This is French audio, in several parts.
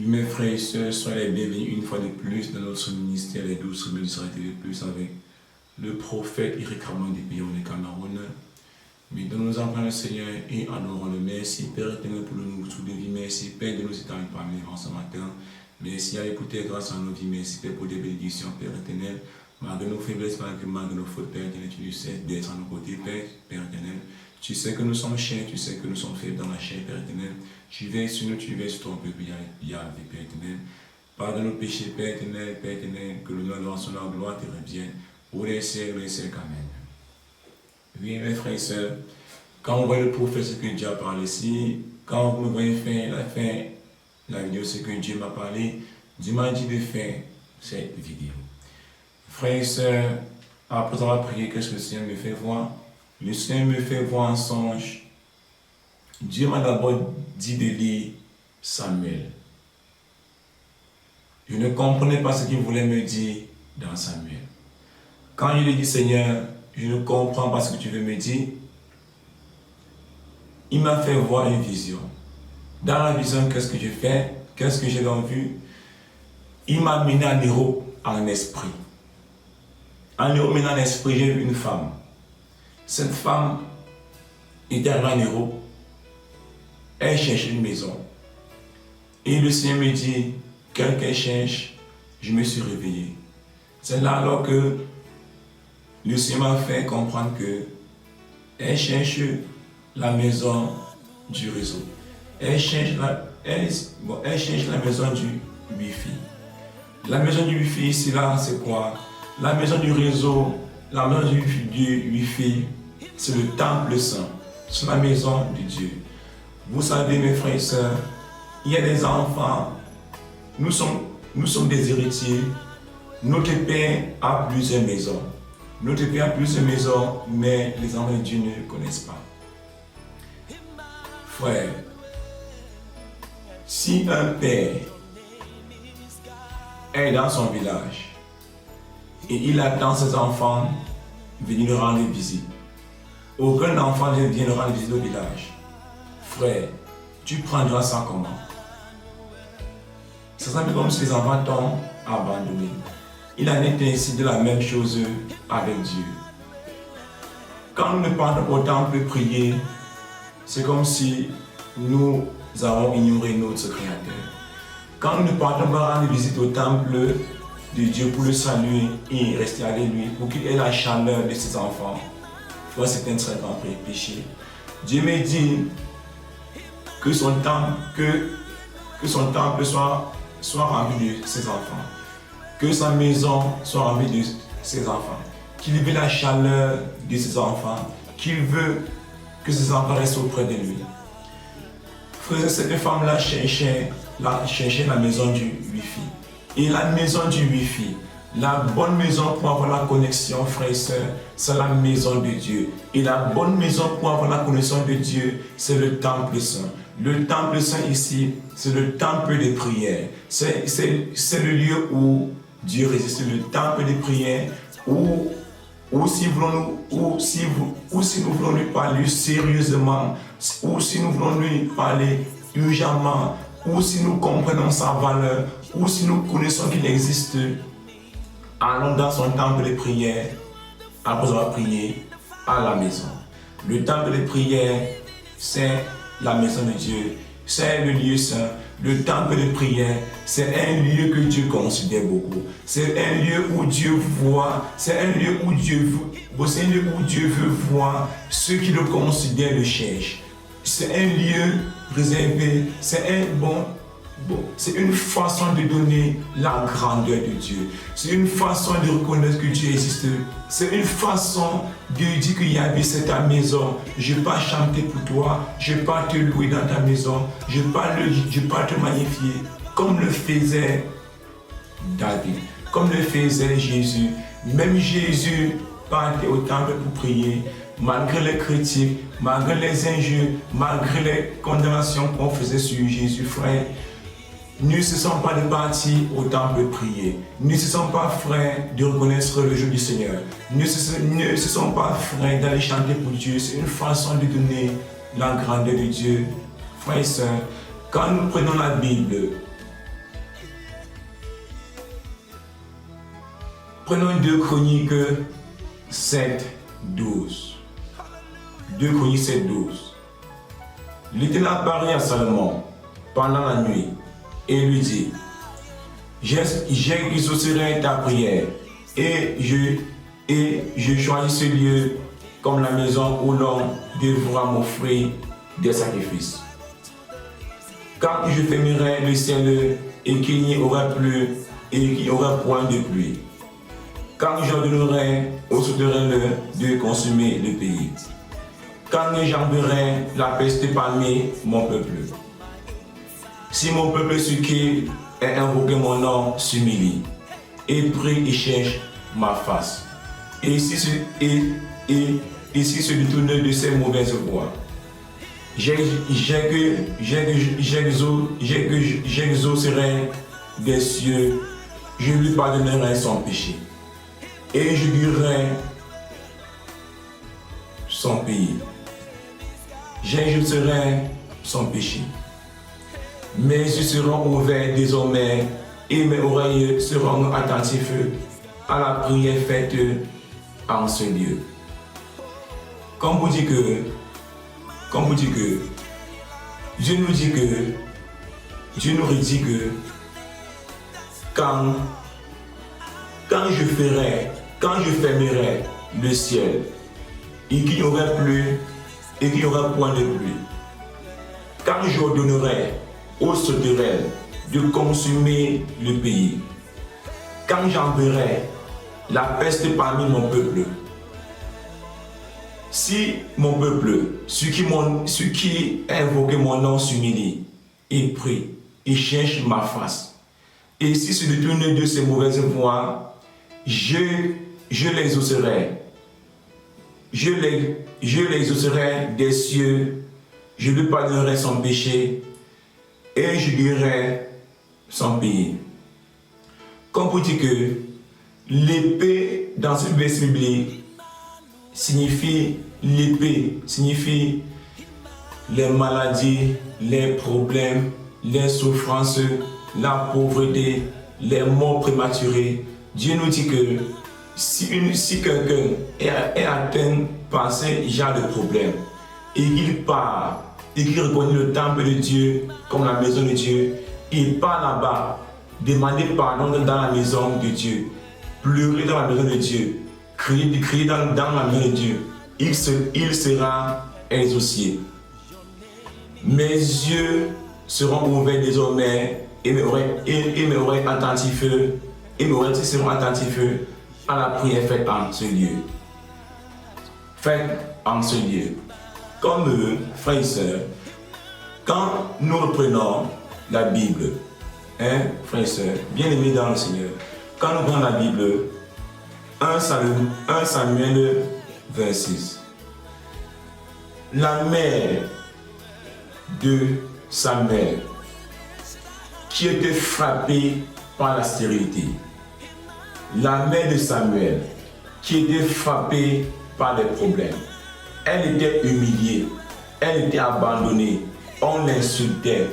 Mes frères et sœurs, soyez les bienvenus une fois de plus dans notre ministère, les 12 semaines du Sarité de plus avec le prophète Eric Ramon du pays de Cameroun. Mais dans nos enfants, le Seigneur, et adorons le merci, Père éternel, pour le nouveau de vie. Merci, Père, de nous établir parmi les ce matin. Merci à écouter grâce à nos vies. Merci, Père, pour des bénédictions, Père éternel. Malgré nos faiblesses, malgré nos fautes, Père éternel, tu sais d'être à nos côtés, Père éternel. Tu sais que nous sommes chers, tu sais que nous sommes faibles dans la chair, Père éternel. Tu veilles sur nous, tu veilles sur ton peuple, il y a la vie, Père éternel. Pardonne nos péchés, Père éternel, que le nom de la gloire te revienne. Pour les siècles, amen. Oui, mes frères et sœurs, quand on voit le prophète, ce que Dieu a parlé ici, quand vous me voyez faire la vidéo, ce que Dieu m'a parlé, Dieu m'a dit de faire cette vidéo. Frères et sœurs, après avoir prié, qu'est-ce que le Seigneur me fait voir? Le Seigneur me fait voir un songe. Dieu m'a d'abord dit de lire Samuel. Je ne comprenais pas ce qu'il voulait me dire dans Samuel. Quand je lui ai dit, Seigneur, je ne comprends pas ce que tu veux me dire, il m'a fait voir une vision. Dans la vision, qu'est-ce que je fais? Qu'est-ce que j'ai dans vue? Il m'a mené en Europe en esprit. En Europe, maintenant en esprit, j'ai vu une femme. Cette femme était arrivée en Europe. Elle cherchait une maison. Et le Seigneur me dit, quelqu'un cherche, je me suis réveillé. C'est là alors que le Seigneur m'a fait comprendre que elle cherche la maison du réseau. Elle cherche la maison du Wi-Fi. La maison du Wi-Fi, ici là, c'est quoi? La maison du réseau, la maison du Wi-Fi, c'est le temple saint. C'est la maison de Dieu. Vous savez, mes frères et sœurs, il y a des enfants, nous sommes des héritiers. Notre Père a plusieurs maisons. Notre Père a plusieurs maisons, mais les enfants de Dieu ne le connaissent pas. Frère, si un père est dans son village et il attend ses enfants venir lui rendre visite, aucun enfant ne vient lui rendre visite au village. Frère, tu prendras ça comment? Ça semble comme si les enfants t'ont abandonné. Il en est ainsi de la même chose avec Dieu. Quand nous ne partons au temple prier, c'est comme si nous avons ignoré notre Créateur. Quand nous ne partons pas rendre visite au temple de Dieu pour le saluer et rester avec lui, pour qu'il ait la chaleur de ses enfants, c'est un très grand péché. Dieu me dit que son temple soit rempli de ses enfants, que sa maison soit remplie de ses enfants, qu'il veut la chaleur de ses enfants, qu'il veut que ses enfants restent auprès de lui. Frère, cette femme-là cherchait la maison du Wi-Fi. Et la maison du Wi-Fi, la bonne maison pour avoir la connexion, frères et sœurs, c'est la maison de Dieu. Et la bonne maison pour avoir la connexion de Dieu, c'est le temple saint. Le temple saint ici, c'est le temple de prière. C'est le lieu où Dieu réside, c'est le temple de prière où si nous voulons lui parler sérieusement, ou si nous voulons lui parler urgemment, ou si nous comprenons sa valeur, ou si nous connaissons qu'il existe, allons dans son temple de prière, après avoir prié à la maison. Le temple de prière, c'est la maison de Dieu, c'est le lieu saint. Le temple de prière, c'est un lieu que Dieu considère beaucoup. C'est un lieu où Dieu voit, c'est un lieu où Dieu veut voir ceux qui le considèrent, le cherchent. C'est un lieu réservé, c'est une façon de donner la grandeur de Dieu. C'est une façon de reconnaître que Dieu existe. C'est une façon de dire qu'il y a c'est ta maison. Je ne vais pas chanter pour toi. Je ne vais pas te louer dans ta maison. Je ne vais pas te magnifier. Comme le faisait David. Comme le faisait Jésus. Même Jésus partait au temple pour prier. Malgré les critiques, malgré les injures, malgré les condamnations qu'on faisait sur Jésus, frère. Ne se sont pas de partir au temple prier. Ne se sont pas frères de reconnaître le jour du Seigneur. Ne se sont pas frères d'aller chanter pour Dieu. C'est une façon de donner la grandeur de Dieu. Frères et sœurs, quand nous prenons la Bible, Prenons 2 Chroniques 7, 12. 2 Chroniques 7, 12. L'Éternel apparaît à Salomon pendant la nuit et lui dit: j'exaucerai ta prière et je choisis ce lieu comme la maison où l'on devra m'offrir des sacrifices. Quand je fermerai le ciel et qu'il n'y aura plus et qu'il n'y aura point de pluie, quand j'ordonnerai aux sauterelles de consumer le pays, quand j'enverrai la peste parmi mon peuple, si mon peuple sur qui est invoqué mon nom s'humilie et prie et cherche ma face, et si se détourne de ses mauvaises voies, j'exaucerai des cieux, je lui pardonnerai son péché, et je guérirai son pays. J'exaucerai son péché. Mes yeux seront ouverts désormais et mes oreilles seront attentives à la prière faite en ce lieu. Comme vous dit que Dieu nous dit que quand je fermerai le ciel et qu'il n'y aura plus et qu'il n'y aura point de pluie, quand j'ordonnerai aux sauterelles de consumer le pays, quand j'enverrai la peste parmi mon peuple, si mon peuple, ceux qui a invoqué mon nom s'humilie et prie et cherche ma face, et si se détourne de ses mauvaises voies, je l'exaucerai. Je l'exaucerai des cieux, je lui pardonnerai son péché et je guérirai son pays. Comme vous dites que l'épée dans ce verset biblique signifie les maladies, les problèmes, les souffrances, la pauvreté, les morts prématurées. Dieu nous dit que si quelqu'un est atteint par ce genre de problème et qu'il part et qu'il reconnaît le temple de Dieu comme la maison de Dieu, il part là-bas, demander pardon dans la maison de Dieu, pleurer dans la maison de Dieu, crier dans la maison de Dieu, il sera exaucé. Mes yeux seront ouverts désormais et mes oreilles attentives seront attentifs à la prière faite en ce lieu. Comme frères et sœurs, quand nous reprenons la Bible, frères et sœurs, bien-aimés dans le Seigneur, quand nous prenons la Bible, 1 Samuel 26, la mère de Samuel, qui était frappée par la stérilité, la mère de Samuel, qui était frappée par des problèmes, elle était humiliée, elle était abandonnée, on l'insultait,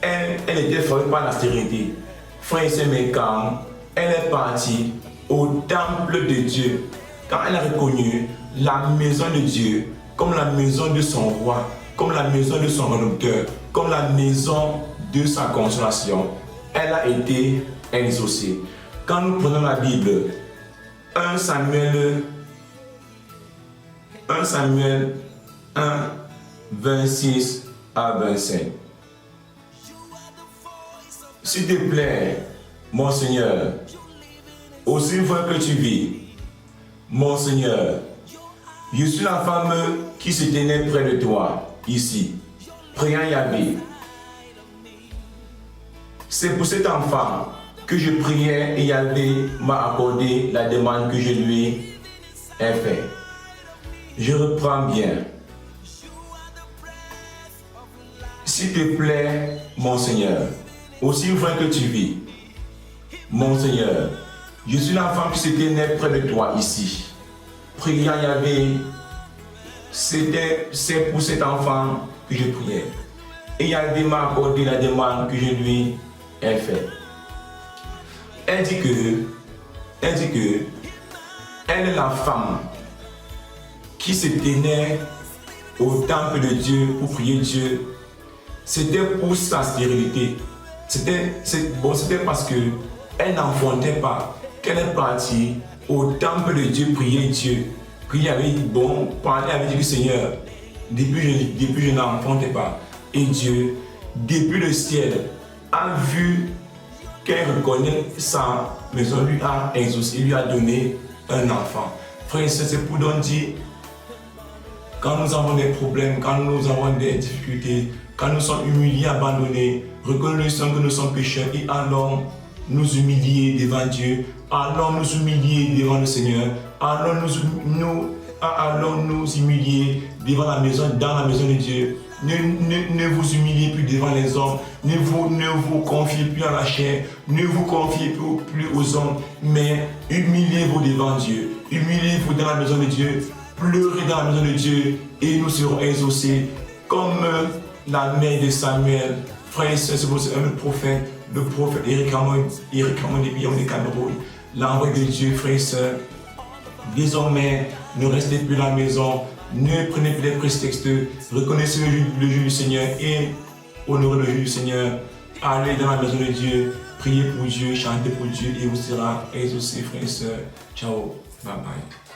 elle était frappée par la stérilité. Frère et sœur, mais quand elle est partie au temple de Dieu, quand elle a reconnu la maison de Dieu comme la maison de son roi, comme la maison de son rédempteur, comme la maison de sa consolation, elle a été exaucée. Quand nous prenons la Bible, 1 Samuel 1, 26 à 25. S'il te plaît, mon Seigneur, aussi vrai que tu vis, mon Seigneur, je suis la femme qui se tenait près de toi, ici, priant Yahvé. C'est pour cet enfant que je priais et Yahvé m'a accordé la demande que je lui ai faite. Je reprends bien. S'il te plaît, mon Seigneur, aussi vrai que tu vis, mon Seigneur, je suis l'enfant qui se tenait près de toi ici, priant Yahvé. C'est pour cet enfant que je priais. Et Yahvé m'a accordé la demande que je lui ai faite. Elle dit que Elle dit que elle est la femme qui se tenait au temple de Dieu pour prier Dieu. C'était pour sa stérilité. C'était parce qu'elle n'enfantait pas qu'elle est partie au temple de Dieu prier Dieu. Prier avec parler avec le Seigneur. Depuis je n'enfantais pas. Et Dieu, depuis le ciel, a vu qu'elle reconnaît sa maison, lui a exaucé, lui a donné un enfant. Frère et sœur, c'est pour donc dire, quand nous avons des problèmes, quand nous avons des difficultés, quand nous sommes humiliés, abandonnés, reconnaissons que nous sommes pécheurs et allons nous humilier devant Dieu, allons nous humilier devant le Seigneur, allons nous humilier dans la maison de Dieu. Ne vous humiliez plus devant les hommes, ne vous confiez plus à la chair, ne vous confiez plus aux hommes, mais humiliez-vous devant Dieu, humiliez-vous dans la maison de Dieu, pleurez dans la maison de Dieu et nous serons exaucés comme la mère de Samuel. Frère et sœurs, c'est pour ça le prophète Éric Ramon de Cameroun, l'envoyé de Dieu, frère et sœurs. Désormais, ne restez plus à la maison, ne prenez plus les prétextes, reconnaissez le jour du Seigneur et honorez le jour du Seigneur. Allez dans la maison de Dieu, priez pour Dieu, chantez pour Dieu et vous sera exaucé, frères et sœurs. Ciao, bye bye.